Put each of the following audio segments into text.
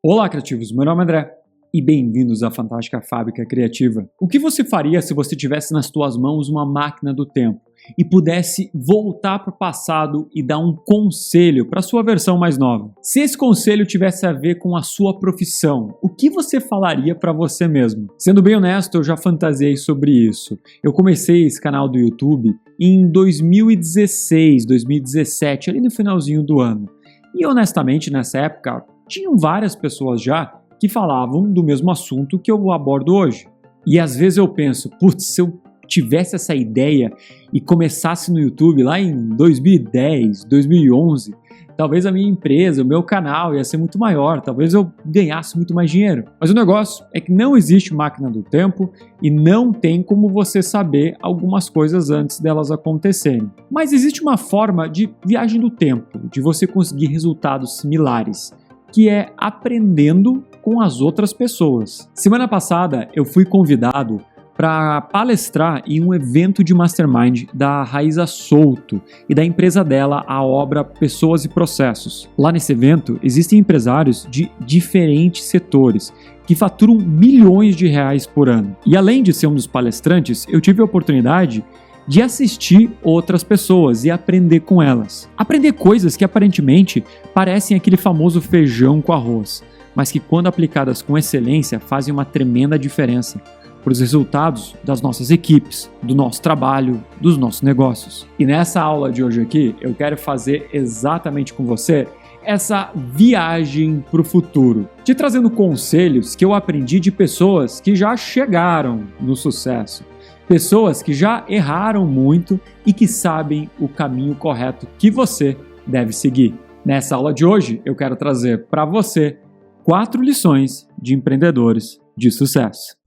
Olá, criativos! Meu nome é André e bem-vindos à Fantástica Fábrica Criativa. O que você faria se você tivesse nas suas mãos uma máquina do tempo e pudesse voltar para o passado e dar um conselho para a sua versão mais nova? Se esse conselho tivesse a ver com a sua profissão, o que você falaria para você mesmo? Sendo bem honesto, eu já fantasiei sobre isso. Eu comecei esse canal do YouTube em 2016, 2017, ali no finalzinho do ano. E honestamente, nessa época, tinham várias pessoas já que falavam do mesmo assunto que eu abordo hoje. E às vezes eu penso, putz, se eu tivesse essa ideia e começasse no YouTube lá em 2010, 2011, talvez a minha empresa, o meu canal ia ser muito maior, talvez eu ganhasse muito mais dinheiro. Mas o negócio é que não existe máquina do tempo e não tem como você saber algumas coisas antes delas acontecerem. Mas existe uma forma de viagem do tempo, de você conseguir resultados similares, que é aprendendo com as outras pessoas. Semana passada eu fui convidado para palestrar em um evento de mastermind da Raíza Souto e da empresa dela, a obra Pessoas e Processos. Lá nesse evento existem empresários de diferentes setores que faturam milhões de reais por ano. E além de ser um dos palestrantes, eu tive a oportunidade de assistir outras pessoas e aprender com elas. Aprender coisas que aparentemente parecem aquele famoso feijão com arroz, mas que quando aplicadas com excelência fazem uma tremenda diferença para os resultados das nossas equipes, do nosso trabalho, dos nossos negócios. E nessa aula de hoje aqui, eu quero fazer exatamente com você essa viagem para o futuro, te trazendo conselhos que eu aprendi de pessoas que já chegaram no sucesso. Pessoas que já erraram muito e que sabem o caminho correto que você deve seguir. Nessa aula de hoje, eu quero trazer para você 4 lições de empreendedores de sucesso.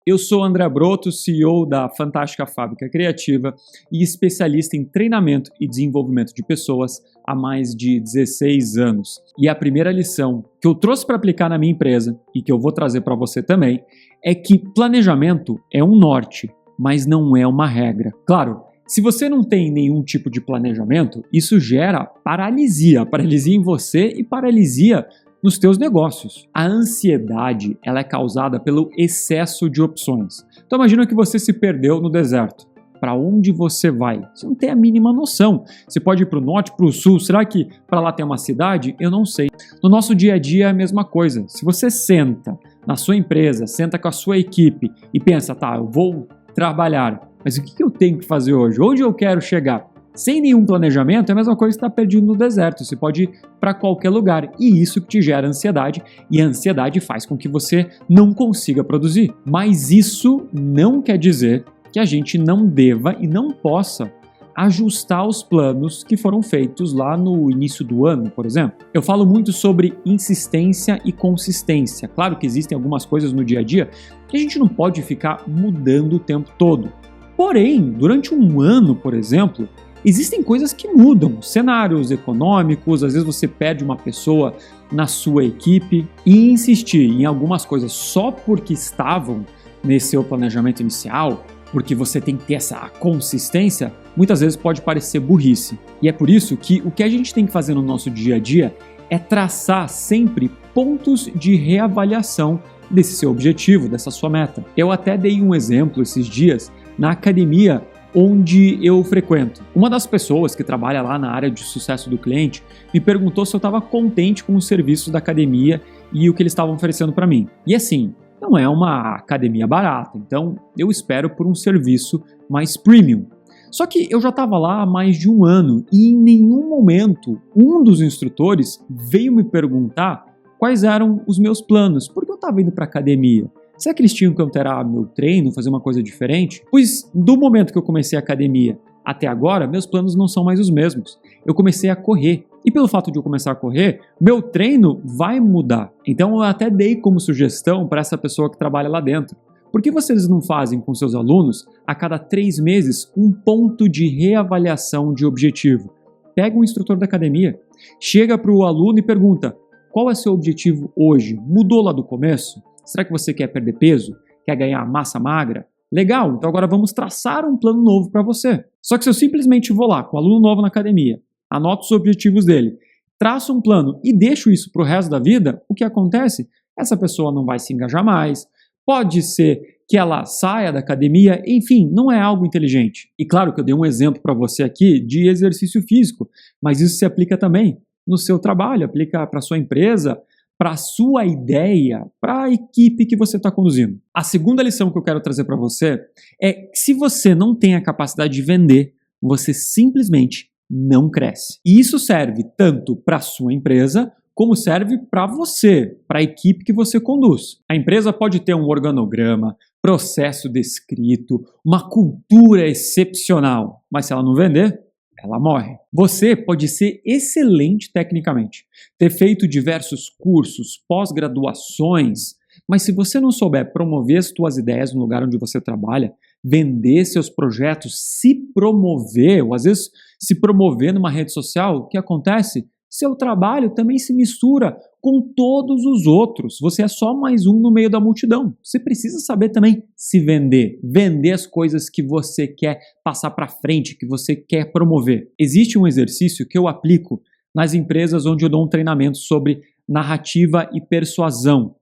Eu sou André Broto, CEO da Fantástica Fábrica Criativa e especialista em treinamento e desenvolvimento de pessoas há mais de 16 anos. E a primeira lição que eu trouxe para aplicar na minha empresa e que eu vou trazer para você também é que planejamento é um norte, mas não é uma regra. Claro, se você não tem nenhum tipo de planejamento, isso gera paralisia em você e paralisia nos teus negócios. A ansiedade, ela é causada pelo excesso de opções. Então imagina que você se perdeu no deserto. Para onde você vai? Você não tem a mínima noção. Você pode ir para o norte, para o sul. Será que para lá tem uma cidade? Eu não sei. No nosso dia a dia é a mesma coisa. Se você senta na sua empresa, senta com a sua equipe e pensa, tá, eu vou trabalhar, mas o que eu tenho que fazer hoje? Onde eu quero chegar? Sem nenhum planejamento, é a mesma coisa que estar perdido no deserto. Você pode ir para qualquer lugar e isso que te gera ansiedade, e a ansiedade faz com que você não consiga produzir. Mas isso não quer dizer que a gente não deva e não possa ajustar os planos que foram feitos lá no início do ano, por exemplo. Eu falo muito sobre insistência e consistência. Claro que existem algumas coisas no dia a dia que a gente não pode ficar mudando o tempo todo. Porém, durante um ano, por exemplo, existem coisas que mudam, cenários econômicos, às vezes você perde uma pessoa na sua equipe e insistir em algumas coisas só porque estavam nesse seu planejamento inicial, porque você tem que ter essa consistência, muitas vezes pode parecer burrice. E é por isso que o que a gente tem que fazer no nosso dia a dia é traçar sempre pontos de reavaliação desse seu objetivo, dessa sua meta. Eu até dei um exemplo esses dias na academia onde eu frequento. Uma das pessoas que trabalha lá na área de sucesso do cliente me perguntou se eu estava contente com os serviços da academia e o que eles estavam oferecendo para mim. E assim, não é uma academia barata, então eu espero por um serviço mais premium. Só que eu já estava lá há mais de um ano e em nenhum momento um dos instrutores veio me perguntar quais eram os meus planos, porque eu estava indo para a academia. Será que eles tinham que alterar meu treino, fazer uma coisa diferente? Pois do momento que eu comecei a academia até agora, meus planos não são mais os mesmos. Eu comecei a correr. E pelo fato de eu começar a correr, meu treino vai mudar. Então eu até dei como sugestão para essa pessoa que trabalha lá dentro. Por que vocês não fazem com seus alunos, a cada 3 meses, um ponto de reavaliação de objetivo? Pega um instrutor da academia, chega para o aluno e pergunta: qual é seu objetivo hoje? Mudou lá do começo? Será que você quer perder peso? Quer ganhar massa magra? Legal, então agora vamos traçar um plano novo para você. Só que se eu simplesmente vou lá com o aluno novo na academia, anoto os objetivos dele, traço um plano e deixo isso para o resto da vida, o que acontece? Essa pessoa não vai se engajar mais, pode ser que ela saia da academia, enfim, não é algo inteligente. E claro que eu dei um exemplo para você aqui de exercício físico, mas isso se aplica também no seu trabalho, aplica para a sua empresa, para a sua ideia, para a equipe que você está conduzindo. A segunda lição que eu quero trazer para você é que se você não tem a capacidade de vender, você simplesmente não cresce. E isso serve tanto para a sua empresa, como serve para você, para a equipe que você conduz. A empresa pode ter um organograma, processo descrito, uma cultura excepcional, mas se ela não vender, ela morre. Você pode ser excelente tecnicamente, ter feito diversos cursos, pós-graduações, mas se você não souber promover as suas ideias no lugar onde você trabalha, vender seus projetos, se promover, ou às vezes se promover numa rede social, o que acontece? Seu trabalho também se mistura com todos os outros. Você é só mais um no meio da multidão. Você precisa saber também se vender. Vender as coisas que você quer passar para frente, que você quer promover. Existe um exercício que eu aplico nas empresas onde eu dou um treinamento sobre narrativa e persuasão,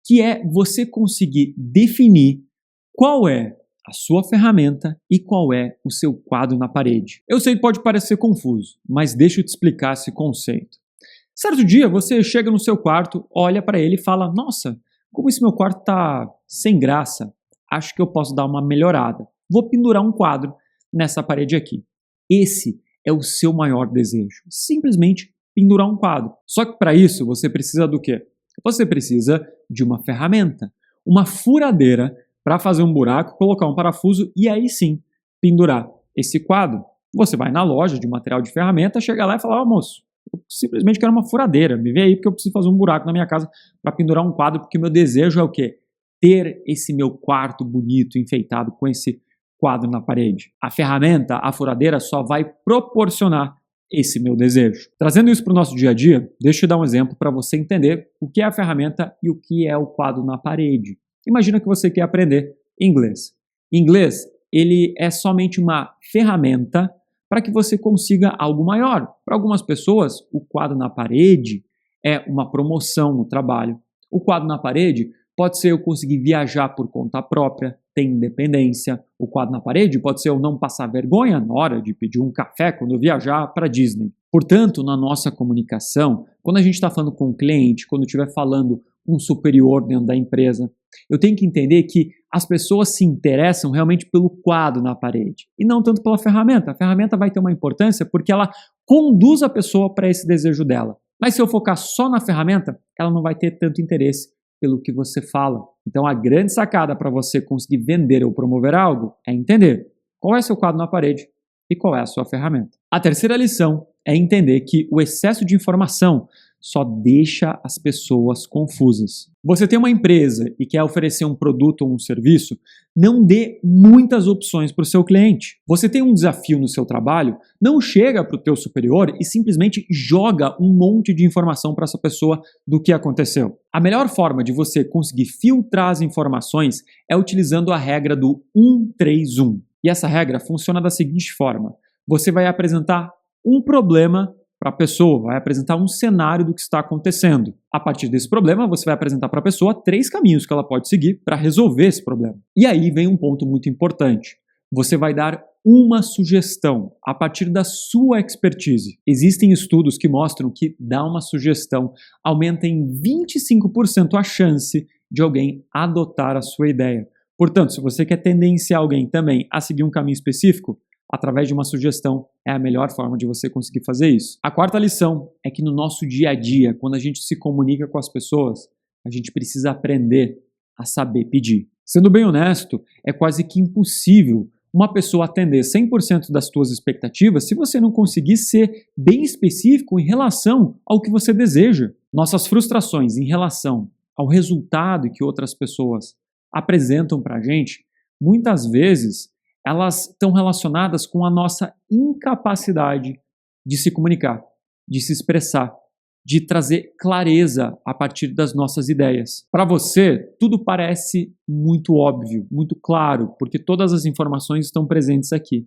que é você conseguir definir qual é a sua ferramenta e qual é o seu quadro na parede. Eu sei que pode parecer confuso, mas deixa eu te explicar esse conceito. Certo dia você chega no seu quarto, olha para ele e fala: nossa, como esse meu quarto está sem graça, acho que eu posso dar uma melhorada. Vou pendurar um quadro nessa parede aqui. Esse é o seu maior desejo, simplesmente pendurar um quadro. Só que para isso você precisa do quê? Você precisa de uma ferramenta, uma furadeira para fazer um buraco, colocar um parafuso e aí sim pendurar esse quadro. Você vai na loja de material de ferramenta, chega lá e fala: moço, eu simplesmente quero uma furadeira, me vê aí porque eu preciso fazer um buraco na minha casa para pendurar um quadro, porque meu desejo é o quê? Ter esse meu quarto bonito, enfeitado com esse quadro na parede. A ferramenta, a furadeira, só vai proporcionar esse meu desejo. Trazendo isso para o nosso dia a dia, deixa eu dar um exemplo para você entender o que é a ferramenta e o que é o quadro na parede. Imagina que você quer aprender inglês. Inglês, ele é somente uma ferramenta para que você consiga algo maior. Para algumas pessoas, o quadro na parede é uma promoção no trabalho. O quadro na parede pode ser eu conseguir viajar por conta própria, ter independência. O quadro na parede pode ser eu não passar vergonha na hora de pedir um café quando eu viajar para Disney. Portanto, na nossa comunicação, quando a gente está falando com um cliente, quando estiver falando com um superior dentro da empresa, eu tenho que entender que as pessoas se interessam realmente pelo quadro na parede e não tanto pela ferramenta. A ferramenta vai ter uma importância porque ela conduz a pessoa para esse desejo dela. Mas se eu focar só na ferramenta, ela não vai ter tanto interesse pelo que você fala. Então a grande sacada para você conseguir vender ou promover algo é entender qual é seu quadro na parede e qual é a sua ferramenta. A terceira lição é entender que o excesso de informação só deixa as pessoas confusas. Você tem uma empresa e quer oferecer um produto ou um serviço, não dê muitas opções para o seu cliente. Você tem um desafio no seu trabalho, não chega para o teu superior e simplesmente joga um monte de informação para essa pessoa do que aconteceu. A melhor forma de você conseguir filtrar as informações é utilizando a regra do 1-3-1. E essa regra funciona da seguinte forma: você vai apresentar um problema para a pessoa, vai apresentar um cenário do que está acontecendo. A partir desse problema, você vai apresentar para a pessoa 3 caminhos que ela pode seguir para resolver esse problema. E aí vem um ponto muito importante. Você vai dar uma sugestão a partir da sua expertise. Existem estudos que mostram que dar uma sugestão aumenta em 25% a chance de alguém adotar a sua ideia. Portanto, se você quer tendenciar alguém também a seguir um caminho específico, através de uma sugestão é a melhor forma de você conseguir fazer isso. A quarta lição é que no nosso dia a dia, quando a gente se comunica com as pessoas, a gente precisa aprender a saber pedir. Sendo bem honesto, é quase que impossível uma pessoa atender 100% das suas expectativas se você não conseguir ser bem específico em relação ao que você deseja. Nossas frustrações em relação ao resultado que outras pessoas apresentam para a gente, muitas vezes elas estão relacionadas com a nossa incapacidade de se comunicar, de se expressar. de trazer clareza a partir das nossas ideias. Para você, tudo parece muito óbvio, muito claro, porque todas as informações estão presentes aqui.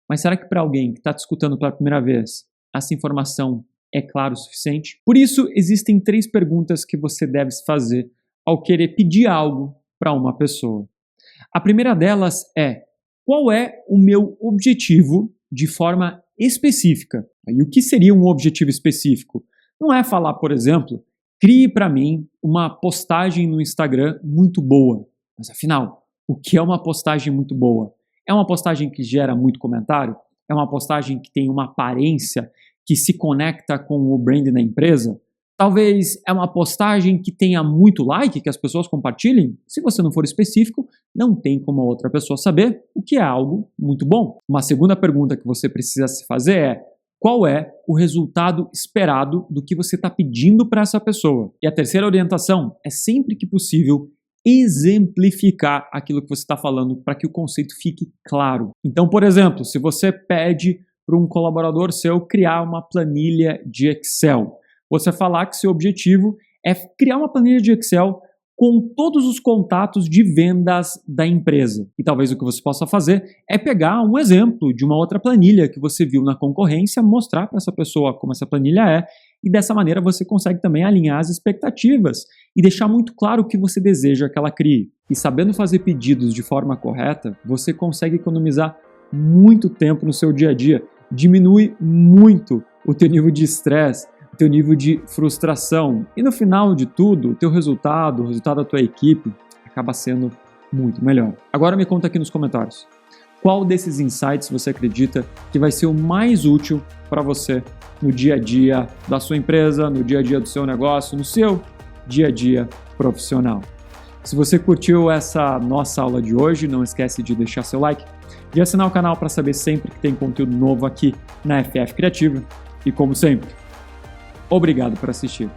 Mas será que para alguém que está te escutando pela primeira vez, essa informação é clara o suficiente? Por isso, existem 3 perguntas que você deve fazer ao querer pedir algo para uma pessoa. A primeira delas é: qual é o meu objetivo de forma específica? E o que seria um objetivo específico? Não é falar, por exemplo, crie para mim uma postagem no Instagram muito boa. Mas afinal, o que é uma postagem muito boa? É uma postagem que gera muito comentário? É uma postagem que tem uma aparência que se conecta com o brand da empresa? Talvez é uma postagem que tenha muito like, que as pessoas compartilhem? Se você não for específico, não tem como a outra pessoa saber o que é algo muito bom. Uma segunda pergunta que você precisa se fazer é: qual é o resultado esperado do que você está pedindo para essa pessoa? E a terceira orientação é, sempre que possível, exemplificar aquilo que você está falando para que o conceito fique claro. Então, por exemplo, se você pede para um colaborador seu criar uma planilha de Excel, você falar que seu objetivo é criar uma planilha de Excel com todos os contatos de vendas da empresa. E talvez o que você possa fazer é pegar um exemplo de uma outra planilha que você viu na concorrência, mostrar para essa pessoa como essa planilha é, e dessa maneira você consegue também alinhar as expectativas e deixar muito claro o que você deseja que ela crie. E sabendo fazer pedidos de forma correta, você consegue economizar muito tempo no seu dia a dia, diminui muito o teu nível de estresse, o teu nível de frustração. E no final de tudo, o teu resultado, o resultado da tua equipe, acaba sendo muito melhor. Agora me conta aqui nos comentários, qual desses insights você acredita que vai ser o mais útil para você no dia a dia da sua empresa, no dia a dia do seu negócio, no seu dia a dia profissional. Se você curtiu essa nossa aula de hoje, não esquece de deixar seu like, de assinar o canal para saber sempre que tem conteúdo novo aqui na FF Criativa. E como sempre, obrigado por assistir.